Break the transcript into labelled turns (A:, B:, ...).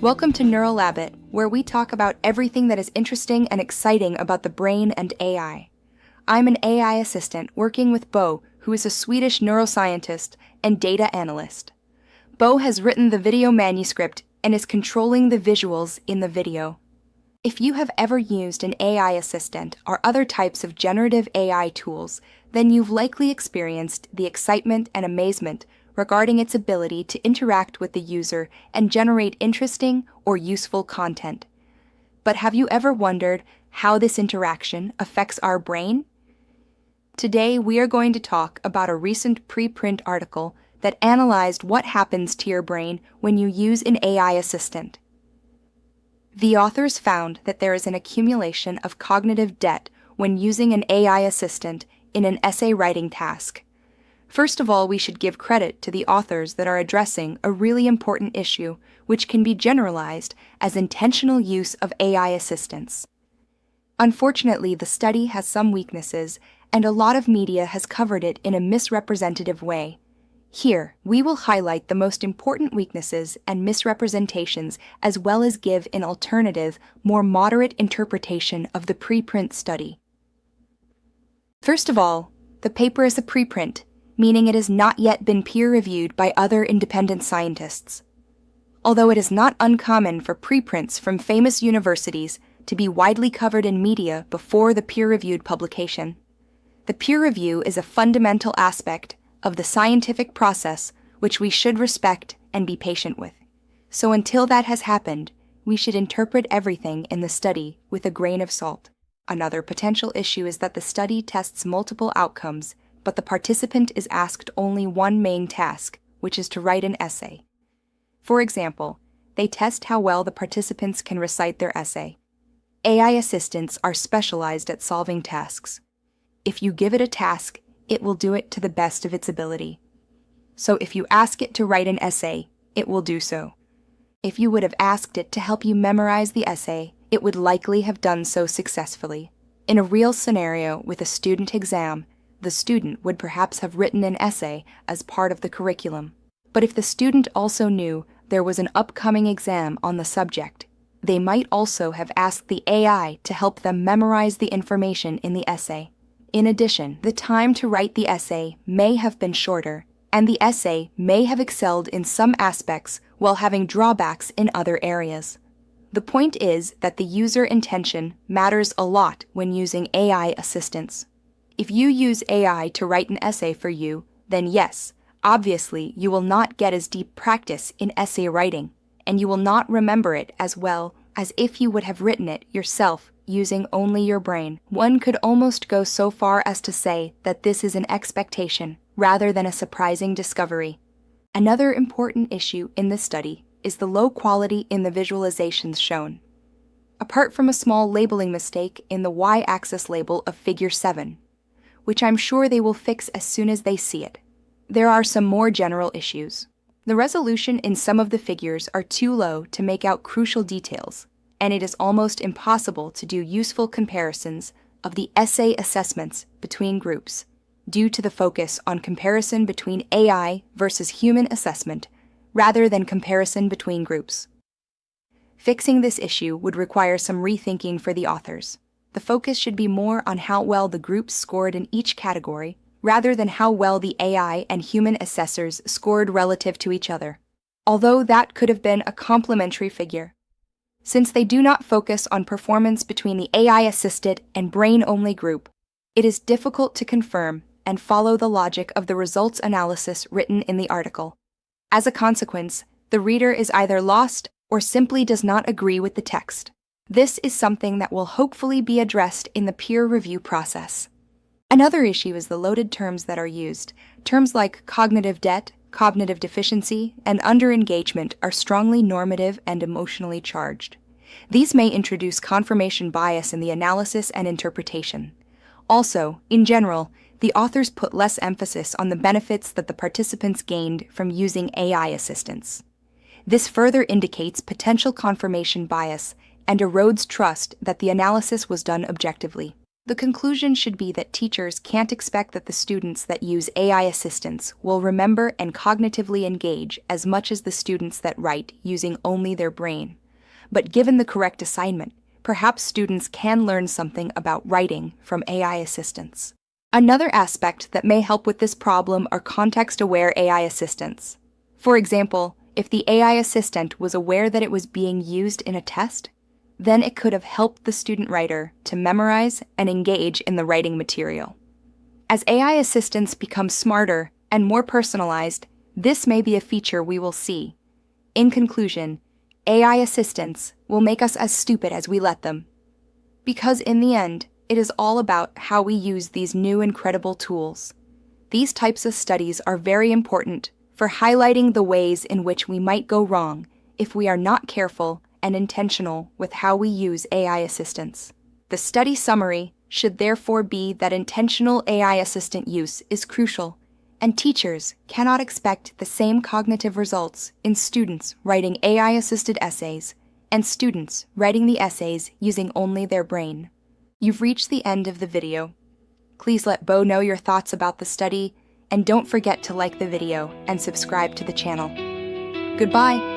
A: Welcome to NeuralLabit, where we talk about everything that is interesting and exciting about the brain and AI. I'm an AI assistant working with Bo, who is a Swedish neuroscientist and data analyst. Bo has written the video manuscript and is controlling the visuals in the video. If you have ever used an AI assistant or other types of generative AI tools, then you've likely experienced the excitement and amazement regarding its ability to interact with the user and generate interesting or useful content. But have you ever wondered how this interaction affects our brain? Today, we are going to talk about a recent preprint article that analyzed what happens to your brain when you use an AI assistant. The authors found that there is an accumulation of cognitive debt when using an AI assistant in an essay writing task. First of all, we should give credit to the authors that are addressing a really important issue, which can be generalized as intentional use of AI assistants. Unfortunately, the study has some weaknesses, and a lot of media has covered it in a misrepresentative way. Here, we will highlight the most important weaknesses and misrepresentations, as well as give an alternative, more moderate interpretation of the preprint study. First of all, the paper is a preprint, meaning it has not yet been peer-reviewed by other independent scientists. Although it is not uncommon for preprints from famous universities to be widely covered in media before the peer-reviewed publication. The peer review is a fundamental aspect of the scientific process which we should respect and be patient with. So until that has happened, we should interpret everything in the study with a grain of salt. Another potential issue is that the study tests multiple outcomes, but the participant is asked only one main task, which is to write an essay. For example, they test how well the participants can recite their essay. AI assistants are specialized at solving tasks. If you give it a task, it will do it to the best of its ability. So if you ask it to write an essay, it will do so. If you would have asked it to help you memorize the essay, it would likely have done so successfully. In a real scenario with a student exam, the student would perhaps have written an essay as part of the curriculum. But if the student also knew there was an upcoming exam on the subject, they might also have asked the AI to help them memorize the information in the essay. In addition, the time to write the essay may have been shorter, and the essay may have excelled in some aspects while having drawbacks in other areas. The point is that the user intention matters a lot when using AI assistants. If you use AI to write an essay for you, then yes, obviously you will not get as deep practice in essay writing, and you will not remember it as well as if you would have written it yourself using only your brain. One could almost go so far as to say that this is an expectation rather than a surprising discovery. Another important issue in this study is the low quality in the visualizations shown. Apart from a small labeling mistake in the y-axis label of Figure 7, which I'm sure they will fix as soon as they see it, there are some more general issues. The resolution in some of the figures are too low to make out crucial details, and it is almost impossible to do useful comparisons of the essay assessments between groups, due to the focus on comparison between AI versus human assessment, rather than comparison between groups. Fixing this issue would require some rethinking for the authors. The focus should be more on how well the groups scored in each category, rather than how well the AI and human assessors scored relative to each other, although that could have been a complementary figure. Since they do not focus on performance between the AI-assisted and brain-only group, it is difficult to confirm and follow the logic of the results analysis written in the article. As a consequence, the reader is either lost or simply does not agree with the text. This is something that will hopefully be addressed in the peer review process. Another issue is the loaded terms that are used. Terms like cognitive debt, cognitive deficiency, and under-engagement are strongly normative and emotionally charged. These may introduce confirmation bias in the analysis and interpretation. Also, in general, the authors put less emphasis on the benefits that the participants gained from using AI assistants. This further indicates potential confirmation bias and erodes trust that the analysis was done objectively. The conclusion should be that teachers can't expect that the students that use AI assistants will remember and cognitively engage as much as the students that write using only their brain. But given the correct assignment, perhaps students can learn something about writing from AI assistants. Another aspect that may help with this problem are context-aware AI assistants. For example, if the AI assistant was aware that it was being used in a test, then it could have helped the student writer to memorize and engage in the writing material. As AI assistants become smarter and more personalized, this may be a feature we will see. In conclusion, AI assistants will make us as stupid as we let them. Because in the end, it is all about how we use these new incredible tools. These types of studies are very important for highlighting the ways in which we might go wrong if we are not careful and intentional with how we use AI assistants. The study summary should therefore be that intentional AI assistant use is crucial, and teachers cannot expect the same cognitive results in students writing AI-assisted essays and students writing the essays using only their brain. You've reached the end of the video. Please let Bo know your thoughts about the study, and don't forget to like the video and subscribe to the channel. Goodbye!